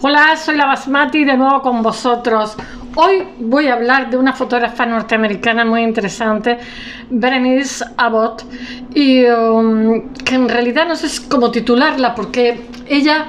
Hola, soy la Basmati de nuevo con vosotros. Hoy voy a hablar de una fotógrafa norteamericana muy interesante, Berenice Abbott, y que en realidad no sé cómo titularla porque ella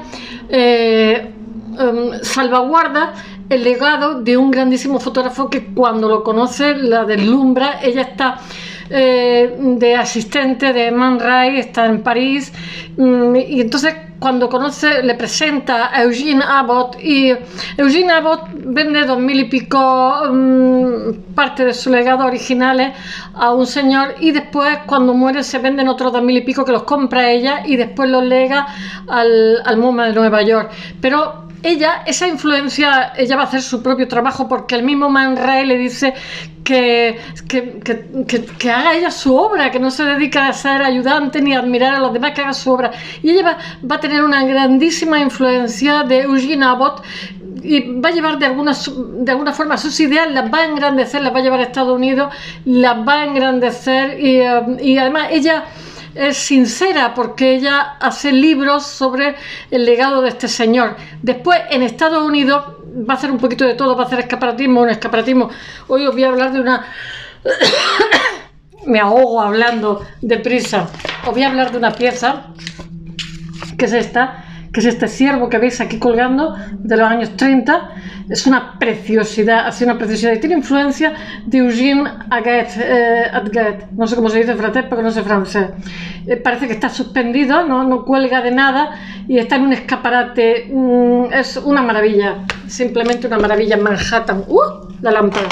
salvaguarda el legado de un grandísimo fotógrafo que cuando lo conoce la deslumbra. Ella está de asistente de Man Ray, está en París, y entonces cuando conoce le presenta a Eugene Abbott, y Eugene Abbott vende 2000 y pico parte de su legado originales a un señor, y después cuando muere se venden otros 2000 y pico que los compra ella y después los lega al MoMA de Nueva York. Pero esa influencia, ella va a hacer su propio trabajo porque el mismo Man Ray le dice que haga ella su obra, que no se dedica a ser ayudante ni a admirar a los demás, que haga su obra. Y ella va a tener una grandísima influencia de Eugene Abbott y va a llevar de alguna forma sus ideas, las va a engrandecer, las va a llevar a Estados Unidos, las va a engrandecer, y además ella es sincera porque ella hace libros sobre el legado de este señor. Después en Estados Unidos va a hacer un poquito de todo, va a hacer escaparatismo. Hoy os voy a hablar de una me ahogo hablando deprisa. Os voy a hablar de una pieza que es este ciervo que veis aquí colgando, de los años 30. Es una preciosidad, hace una preciosidad, y tiene influencia de Eugene Aguet, no sé cómo se dice en francés porque no sé francés. Parece que está suspendido, no cuelga de nada y está en un escaparate. Es una maravilla, simplemente una maravilla en Manhattan. La lámpara.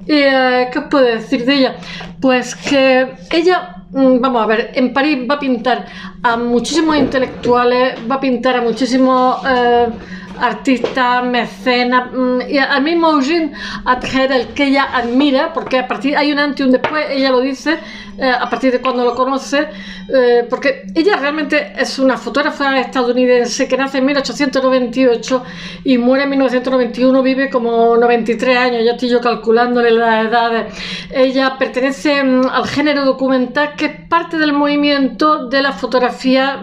¿Qué os puedo decir de ella? Pues que ella, vamos a ver, en París va a pintar a muchísimos intelectuales, va a pintar a muchísimos artistas, mecenas, y al mismo Eugene Aguet, el que ella admira, porque a partir hay un antes y un después, ella lo dice, a partir de cuando lo conoce, porque ella realmente es una fotógrafa estadounidense que nace en 1898 y muere en 1991, vive como 93 años, ya estoy yo calculándole las edades. Ella pertenece al género documental, que es parte del movimiento de la fotografía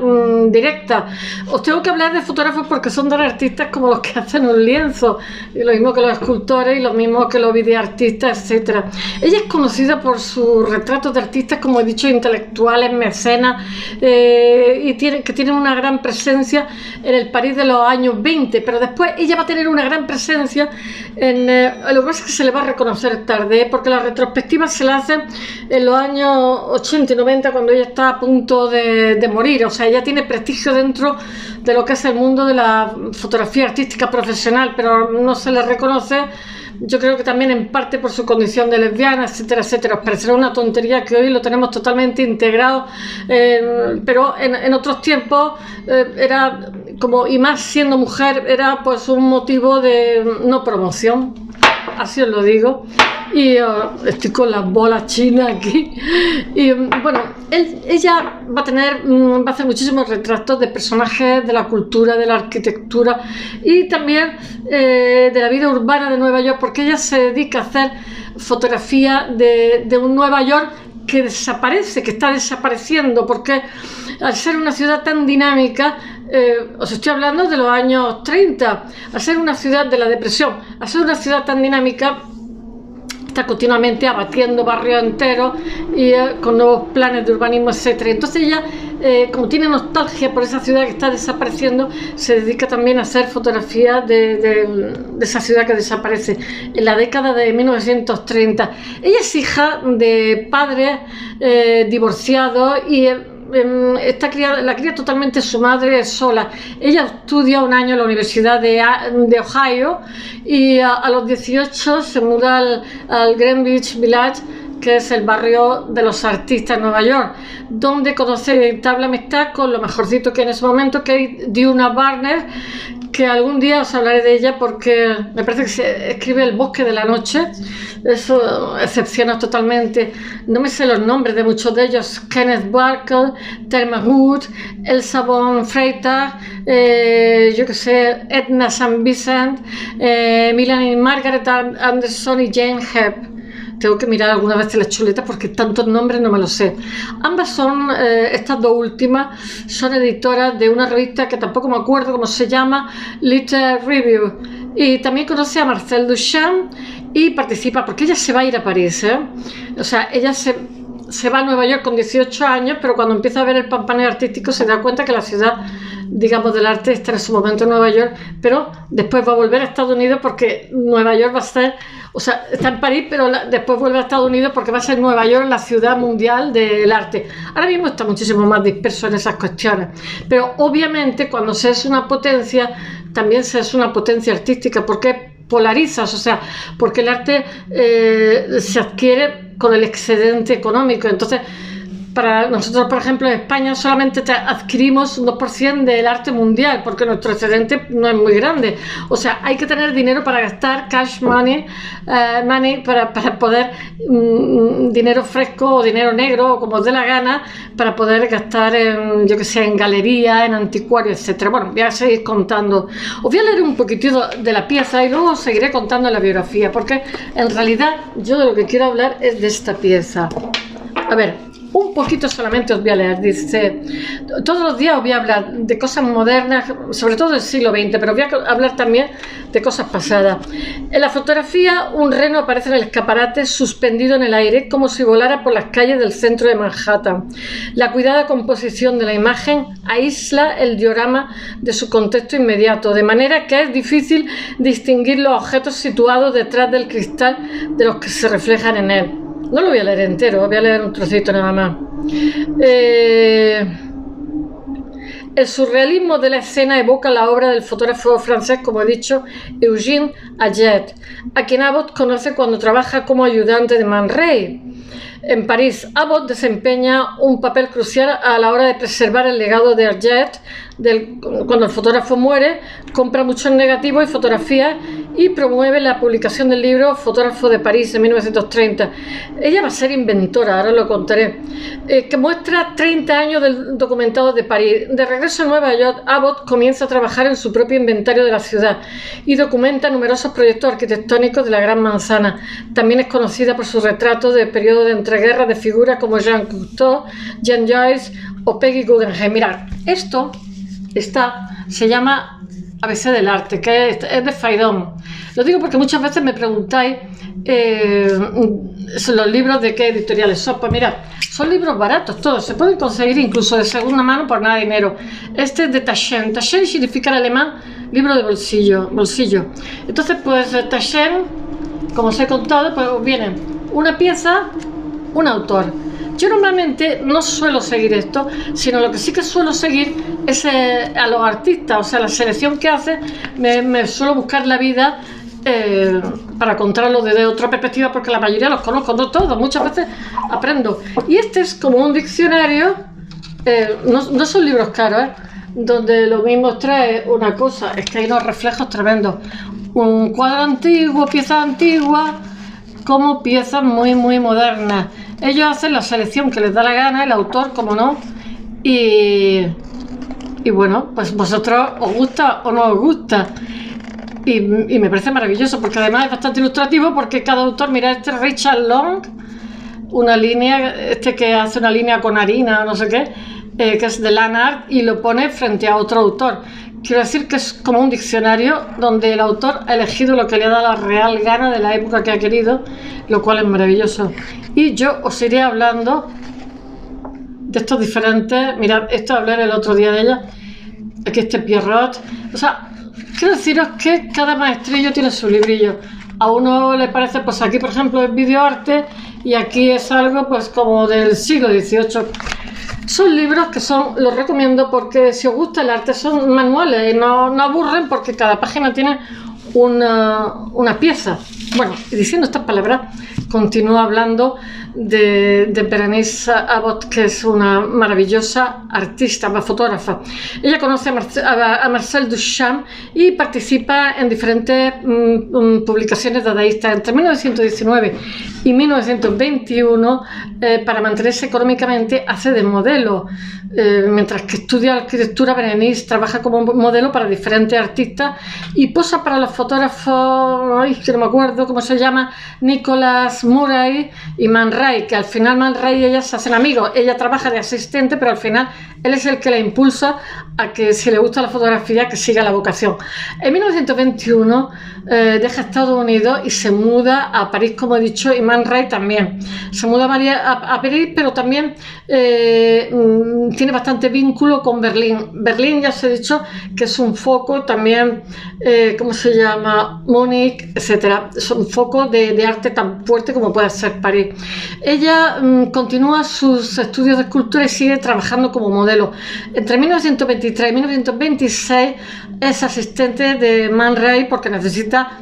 directa. Os tengo que hablar de fotógrafos porque son dos artistas como los que hacen un lienzo, y lo mismo que los escultores y lo mismo que los videoartistas, etc. Ella es conocida por sus retratos de artistas, como he dicho, intelectuales, mecenas, y que tienen una gran presencia en el París de los años 20, pero después ella va a tener una gran presencia en lo que pasa es que se le va a reconocer tarde, porque las retrospectivas se las hacen en los años 80 y 90, cuando ella está a punto de morir. O sea, ella tiene prestigio dentro de lo que es el mundo de la fotografía artística profesional, pero no se le reconoce. Yo creo que también en parte por su condición de lesbiana, etcétera, etcétera. Os parecerá una tontería que hoy lo tenemos totalmente integrado, pero en otros tiempos era como, y más siendo mujer, era pues un motivo de no promoción, así os lo digo. Y estoy con las bolas chinas aquí. Y bueno, ella va a hacer muchísimos retratos de personajes de la cultura, de la arquitectura y también de la vida urbana de Nueva York, porque ella se dedica a hacer fotografía de un Nueva York que desaparece, que está desapareciendo, porque al ser una ciudad tan dinámica, os estoy hablando de los años 30, al ser una ciudad de la depresión, al ser una ciudad tan dinámica, está continuamente abatiendo barrios enteros y con nuevos planes de urbanismo, etcétera. Entonces ella, como tiene nostalgia por esa ciudad que está desapareciendo, se dedica también a hacer fotografías de esa ciudad que desaparece en la década de 1930. Ella es hija de padres divorciados y la cría totalmente su madre sola. Ella estudia un año en la Universidad de Ohio y a los 18 se muda al Greenwich Village, que es el barrio de los artistas en Nueva York, donde conoce y entabla amistad con lo mejorcito que en ese momento, que es Djuna Barnes, que algún día os hablaré de ella porque me parece que se escribe El bosque de la noche. Eso excepciona totalmente. No me sé los nombres de muchos de ellos: Kenneth Barker, Thelma Wood, Elsa von Freitag, yo que sé, Edna St. Vincent, Melanie Margaret Anderson y Jane Hebb. tengo que mirar algunas veces las chuletas porque tantos nombres no me los sé. Ambas son, estas dos últimas, son editoras de una revista que tampoco me acuerdo cómo se llama, Little Review. Y también conoce a Marcel Duchamp y participa, porque ella se va a ir a París, ¿eh? O sea, ella se va a Nueva York con 18 años, pero cuando empieza a ver el pampaneo artístico se da cuenta que la ciudad, digamos, del arte está en su momento en Nueva York, pero después va a volver a Estados Unidos porque Nueva York va a ser, o sea, está en París, pero después vuelve a Estados Unidos porque va a ser Nueva York la ciudad mundial del arte. Ahora mismo está muchísimo más disperso en esas cuestiones, pero obviamente cuando se es una potencia, también se es una potencia artística, porque polarizas, o sea, porque el arte se adquiere con el excedente económico. Entonces, para nosotros, por ejemplo, en España solamente adquirimos un 2% del arte mundial, porque nuestro excedente no es muy grande. O sea, hay que tener dinero para gastar, cash money, para poder, dinero fresco o dinero negro, o como os dé la gana, para poder gastar en, yo que sé, en galería, en anticuario, etcétera. Bueno, voy a seguir contando. Os voy a leer un poquitito de la pieza y luego seguiré contando la biografía, porque en realidad yo de lo que quiero hablar es de esta pieza. A ver, un poquito solamente os voy a leer. Dice: todos los días os voy a hablar de cosas modernas, sobre todo del siglo XX, pero voy a hablar también de cosas pasadas. En la fotografía, un reno aparece en el escaparate suspendido en el aire, como si volara por las calles del centro de Manhattan. La cuidada composición de la imagen aísla el diorama de su contexto inmediato, de manera que es difícil distinguir los objetos situados detrás del cristal de los que se reflejan en él. No lo voy a leer entero, voy a leer un trocito nada más. El surrealismo de la escena evoca la obra del fotógrafo francés, como he dicho, Eugène Aget, a quien Abbot conoce cuando trabaja como ayudante de Man Ray. En París, Abbot desempeña un papel crucial a la hora de preservar el legado de Aget. Cuando el fotógrafo muere, compra muchos negativos y fotografías y promueve la publicación del libro Fotógrafo de París en 1930. Ella va a ser inventora, ahora lo contaré, que muestra 30 años del documentado de París. De regreso a Nueva York, Abbot comienza a trabajar en su propio inventario de la ciudad y documenta numerosos proyectos arquitectónicos de la Gran Manzana. También es conocida por sus retratos del periodo de entreguerras de figuras como Jean Cocteau, Jean Joyce o Peggy Guggenheim. Mirad, esto se llama ABC del arte, que es de Faidón. Lo digo porque muchas veces me preguntáis los libros de qué editoriales son. Pues mirad, son libros baratos, todos, se pueden conseguir incluso de segunda mano por nada de dinero. Este es de Taschen. Taschen significa en alemán libro de bolsillo. Entonces, pues Taschen, como os he contado, pues viene una pieza, un autor. Yo normalmente no suelo seguir esto, sino lo que sí que suelo seguir es a los artistas, o sea, la selección que hace, me suelo buscar la vida para contarlo desde otra perspectiva, porque la mayoría los conozco, no todos, muchas veces aprendo. Y este es como un diccionario, no son libros caros, donde lo mismo trae una cosa, es que hay unos reflejos tremendos. Un cuadro antiguo, piezas antiguas, como piezas muy, muy modernas. Ellos hacen la selección que les da la gana, el autor, como no, y bueno, pues vosotros os gusta o no os gusta. Y me parece maravilloso, porque además es bastante ilustrativo, porque cada autor, mira, este Richard Long, una línea, que hace una línea con harina o no sé qué, que es de Lanard, y lo pone frente a otro autor. Quiero decir que es como un diccionario donde el autor ha elegido lo que le ha dado la real gana de la época que ha querido, lo cual es maravilloso. Y yo os iré hablando de estos diferentes. Mirad, esto hablé el otro día de ella. Aquí este Pierrot. O sea, quiero deciros que cada maestrillo tiene su librillo. A uno le parece, pues aquí por ejemplo es videoarte y aquí es algo pues como del siglo XVIII. Son libros que los recomiendo porque si os gusta el arte son manuales y no aburren, porque cada página tiene una pieza. Bueno, y diciendo estas palabras, continúo hablando de Berenice Abbott, que es una maravillosa artista, fotógrafa. Ella conoce a Marcel Duchamp y participa en diferentes publicaciones dadaístas entre 1919 y 1921. Para mantenerse económicamente hace de modelo. Mientras que estudia arquitectura, Berenice trabaja como modelo para diferentes artistas y posa para los fotógrafos, que no me acuerdo cómo se llama, Nicholas Murray y Man Ray, que al final Man Ray y ella se hacen amigos. Ella trabaja de asistente, pero al final él es el que la impulsa a que, si le gusta la fotografía, que siga la vocación. En 1921 deja Estados Unidos y se muda a París, como he dicho, y Man Ray también. Se muda a París, pero también tiene bastante vínculo con Berlín. Berlín, ya os he dicho, que es un foco también, ¿cómo se llama? Múnich, etcétera. Es un foco de arte tan fuerte como puede ser París. Ella continúa sus estudios de escultura y sigue trabajando como modelo. Entre 1923 y 1926 es asistente de Man Ray porque necesita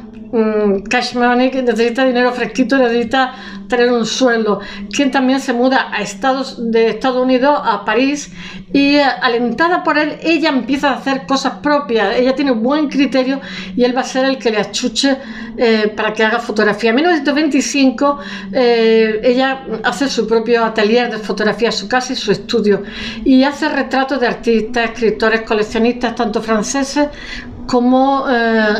cash money, necesita dinero fresquito, necesita tener un sueldo. Quien también se muda de Estados Unidos a París y, alentada por él, ella empieza a hacer cosas propias. Ella tiene un buen criterio y él va a ser el que le achuche para que haga fotografía. En 1925 ella hace su propio atelier de fotografía, su casa y su estudio, y hace retratos de artistas, escritores, coleccionistas, tanto franceses como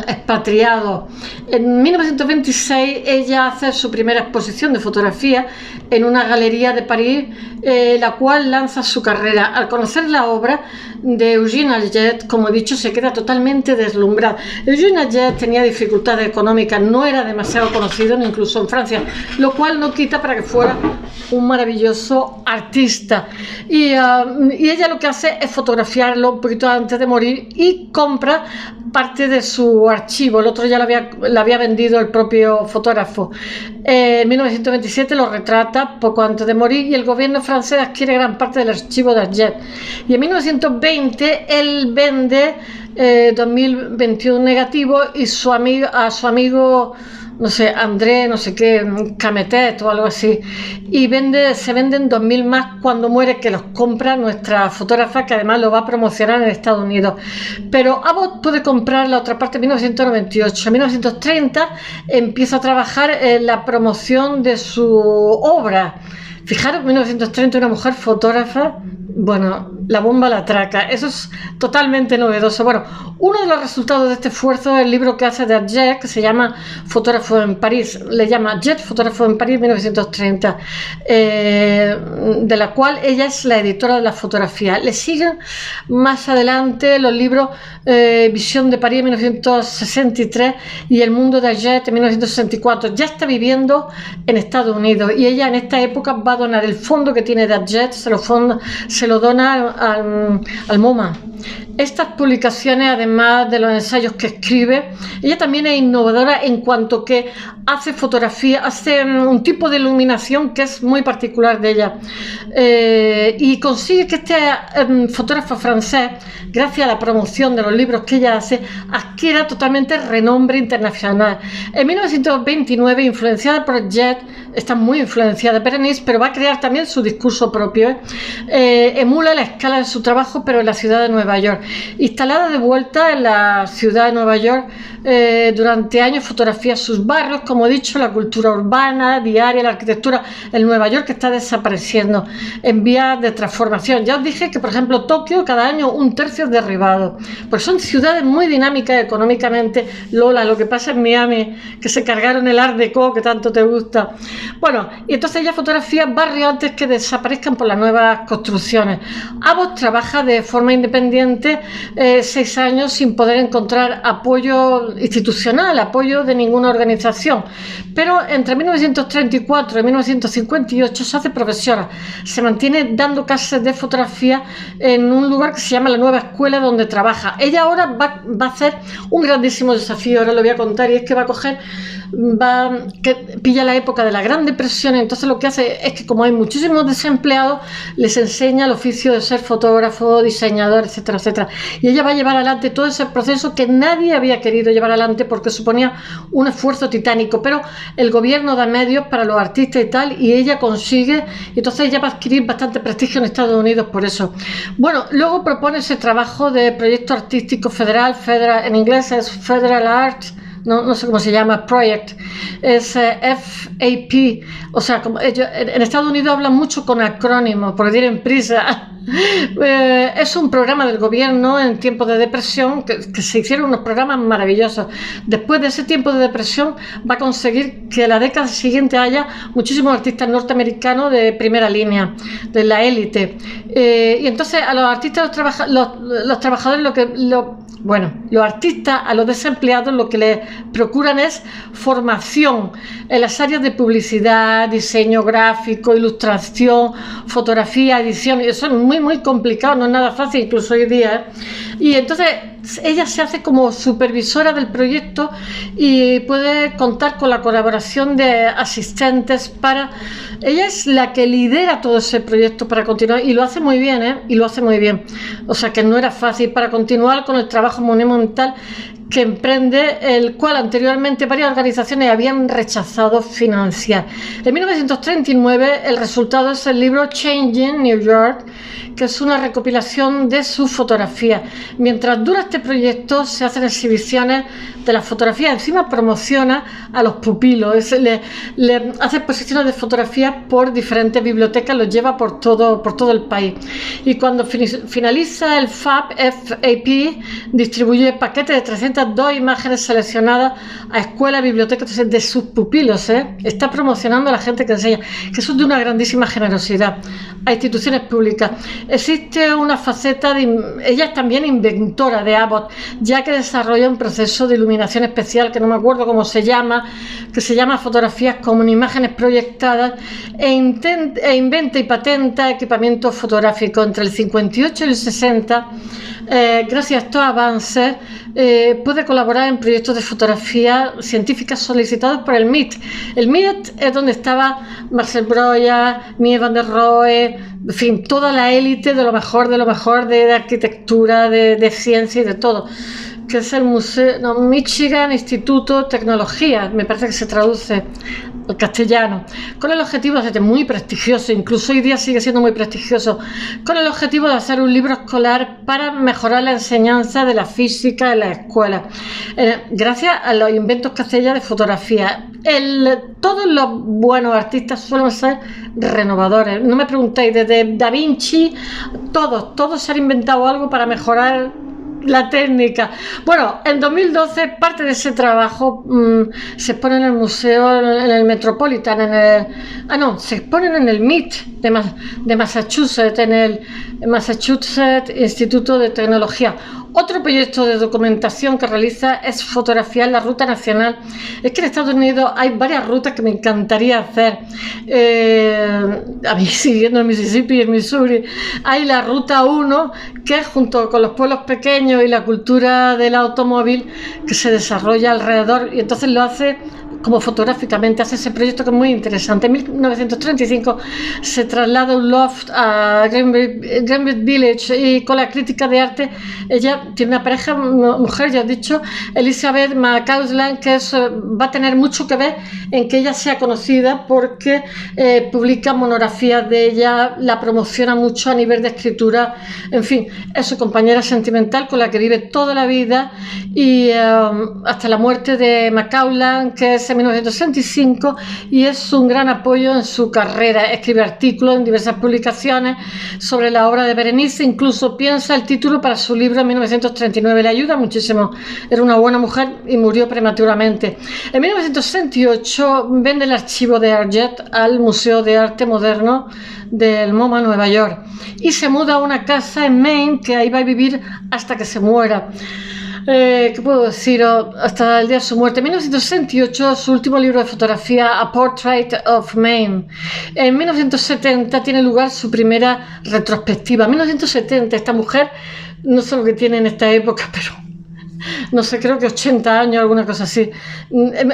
expatriados. En 1926 ella hace su primera exposición de fotografía en una galería de París, la cual lanza su carrera. Al conocer la obra de Eugène Atget, como he dicho, se queda totalmente deslumbrada. Eugène Atget tenía dificultades económicas, no era demasiado conocido incluso en Francia, lo cual no quita para que fuera un maravilloso artista. Y ella lo que hace es fotografiarlo un poquito antes de morir y compra parte de su archivo. El otro ya lo había vendido el propio fotógrafo. En 1927 lo retrata poco antes de morir y el gobierno francés adquiere gran parte del archivo de Atget. Y en 1920 él vende 2021 negativos y a su amigo, no sé, André, no sé qué, Cametet o algo así, y se venden 2000 más cuando muere, que los compra nuestra fotógrafa, que además lo va a promocionar en Estados Unidos. Pero Abbott puede comprar la otra parte en 1998. En 1930 empieza a trabajar en la promoción de su obra. Fijaros, 1930, una mujer fotógrafa, bueno, la bomba la traca. Eso es totalmente novedoso. Bueno, uno de los resultados de este esfuerzo es el libro que hace de Atget, que se llama Fotógrafo en París. Le llama Atget, Fotógrafo en París, 1930, de la cual ella es la editora de la fotografía. Le siguen más adelante los libros Visión de París, 1963, y El mundo de Atget, en 1964. Ya está viviendo en Estados Unidos y ella en esta época va a donar el fondo que tiene de Atget, se lo dona al MoMA. Estas publicaciones, además de los ensayos que escribe, ella también es innovadora en cuanto que hace fotografía, hace un tipo de iluminación que es muy particular de ella, y consigue que este fotógrafo francés, gracias a la promoción de los libros que ella hace, adquiera totalmente renombre internacional. En 1929, influenciada por Atget, está muy influenciada de Berenice, pero va a crear también su discurso propio. Emula la escala de su trabajo, pero en la ciudad de Nueva York. Instalada de vuelta en la ciudad de Nueva York, durante años fotografía sus barrios, como he dicho, la cultura urbana, diaria, la arquitectura en Nueva York, que está desapareciendo en vías de transformación. Ya os dije que, por ejemplo, Tokio, cada año 1/3 derribado. Pues son ciudades muy dinámicas económicamente. Lola, lo que pasa en Miami, que se cargaron el Art Deco que tanto te gusta. Bueno, y entonces ella fotografía barrios antes que desaparezcan por las nuevas construcciones. Abbott trabaja de forma independiente 6 años sin poder encontrar apoyo institucional, apoyo de ninguna organización. Pero entre 1934 y 1958 se hace profesora. Se mantiene dando clases de fotografía en un lugar que se llama la Nueva Escuela, donde trabaja. Ella ahora va a hacer un grandísimo desafío, ahora lo voy a contar, y es que que pilla la época de la Gran Depresión. Entonces lo que hace es que, como hay muchísimos desempleados, les enseña el oficio de ser fotógrafo, diseñador, etcétera, etcétera. Y ella va a llevar adelante todo ese proceso que nadie había querido llevar adelante porque suponía un esfuerzo titánico, pero el gobierno da medios para los artistas y tal, y ella consigue, y entonces ella va a adquirir bastante prestigio en Estados Unidos por eso. Bueno, luego propone ese trabajo de proyecto artístico federal, en inglés es Federal Art, no sé cómo se llama, Project, es FAP, o sea, como ellos, en Estados Unidos hablan mucho con acrónimos, porque tienen prisa. Es un programa del gobierno en tiempos de depresión, que se hicieron unos programas maravillosos. Después de ese tiempo de depresión va a conseguir que la década siguiente haya muchísimos artistas norteamericanos de primera línea, de la élite, y entonces a los artistas, los trabajadores, los artistas, a los desempleados, lo que les procuran es formación en las áreas de publicidad, diseño gráfico, ilustración, fotografía, edición. Eso es muy complicado, no es nada fácil, incluso hoy día, Y entonces ella se hace como supervisora del proyecto y puede contar con la colaboración de asistentes para... Ella es la que lidera todo ese proyecto para continuar, y lo hace muy bien, y lo hace muy bien. O sea que no era fácil para continuar con el trabajo monumental que emprende, el cual anteriormente varias organizaciones habían rechazado financiar. En 1939 el resultado es el libro Changing New York, que es una recopilación de sus fotografías. Mientras dura este proyecto se hacen exhibiciones de las fotografías, encima promociona a los pupilos, le hace exposiciones de fotografías por diferentes bibliotecas, los lleva por todo el país. Y cuando finaliza el FAP, distribuye paquetes de 302 imágenes seleccionadas a escuelas, bibliotecas de sus pupilos. Está promocionando a la gente que enseña, que eso es de una grandísima generosidad, a instituciones públicas. Existe una faceta ella es también inventora de Abbott, ya que desarrolla un proceso de iluminación especial que no me acuerdo cómo se llama, que se llama fotografías como imágenes proyectadas, e inventa y patenta equipamiento fotográfico. Entre el 58 y el 60, gracias a estos avances, puede colaborar en proyectos de fotografía científica solicitados por el MIT. El MIT es donde estaba Marcel Breuer, Mies van der Rohe, en fin, toda la élite de lo mejor de arquitectura, de ciencia y de todo, que es el Michigan Instituto de Tecnología, me parece que se traduce al castellano, con el objetivo de ser muy prestigioso, incluso hoy día sigue siendo muy prestigioso, con el objetivo de hacer un libro escolar para mejorar la enseñanza de la física en la escuela, gracias a los inventos que hace ella de fotografía. Todos los buenos artistas suelen ser renovadores, no me preguntéis, desde Da Vinci, todos se han inventado algo para mejorar la técnica. Bueno, en 2012 parte de ese trabajo se expone en el museo, en el Metropolitan, se exponen en el MIT de Massachusetts, en el Massachusetts Instituto de Tecnología. Otro proyecto de documentación que realiza es fotografiar la ruta nacional. Es que en Estados Unidos hay varias rutas que me encantaría hacer. A mí, siguiendo el Mississippi y el Missouri, hay la ruta 1, que es junto con los pueblos pequeños y la cultura del automóvil que se desarrolla alrededor, y entonces lo hace como fotográficamente, hace ese proyecto que es muy interesante. En 1935 se traslada un loft a Greenwich Village, y con la crítica de arte ella tiene una pareja, mujer, ya he dicho, Elizabeth McCausland, que va a tener mucho que ver en que ella sea conocida porque publica monografías de ella, la promociona mucho a nivel de escritura, en fin, es su compañera sentimental con la que vive toda la vida, y hasta la muerte de McCausland, que es en 1965, y es un gran apoyo en su carrera. Escribe artículos en diversas publicaciones sobre la obra de Berenice, incluso piensa el título para su libro en 1939, le ayuda muchísimo. Era una buena mujer y murió prematuramente. En 1968 vende el archivo de Arget al Museo de Arte Moderno del MoMA, Nueva York, y se muda a una casa en Maine, que ahí va a vivir hasta que se muera. ¿Qué puedo decir? Hasta el día de su muerte. En 1968, su último libro de fotografía, A Portrait of Maine. En 1970 tiene lugar su primera retrospectiva. En 1970, esta mujer, no sé lo que tiene en esta época, pero no sé, creo que 80 años, alguna cosa así.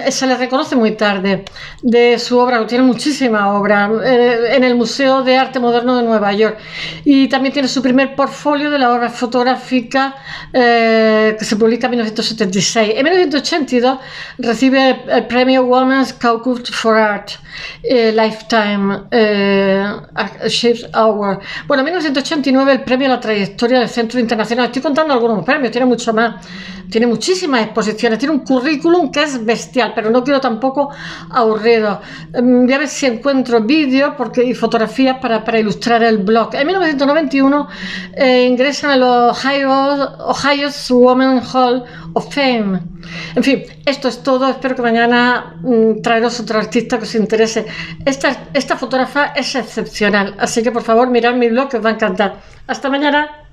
Se le reconoce muy tarde de su obra, tiene muchísima obra en el Museo de Arte Moderno de Nueva York. Y también tiene su primer portfolio de la obra fotográfica que se publica en 1976. En 1982 recibe el premio Women's Caucus for Art Lifetime Achievement Award. Bueno, en 1989 el premio a la trayectoria del Centro Internacional. Estoy contando algunos premios, tiene mucho más. Tiene muchísimas exposiciones, tiene un currículum que es bestial, pero no quiero tampoco aburrido. Voy a ver si encuentro vídeos y fotografías para ilustrar el blog. En 1991 ingresan a los Ohio's Women's Hall of Fame. En fin, esto es todo. Espero que mañana traeros otro artista que os interese. Esta fotógrafa es excepcional, así que por favor mirad mi blog que os va a encantar. Hasta mañana.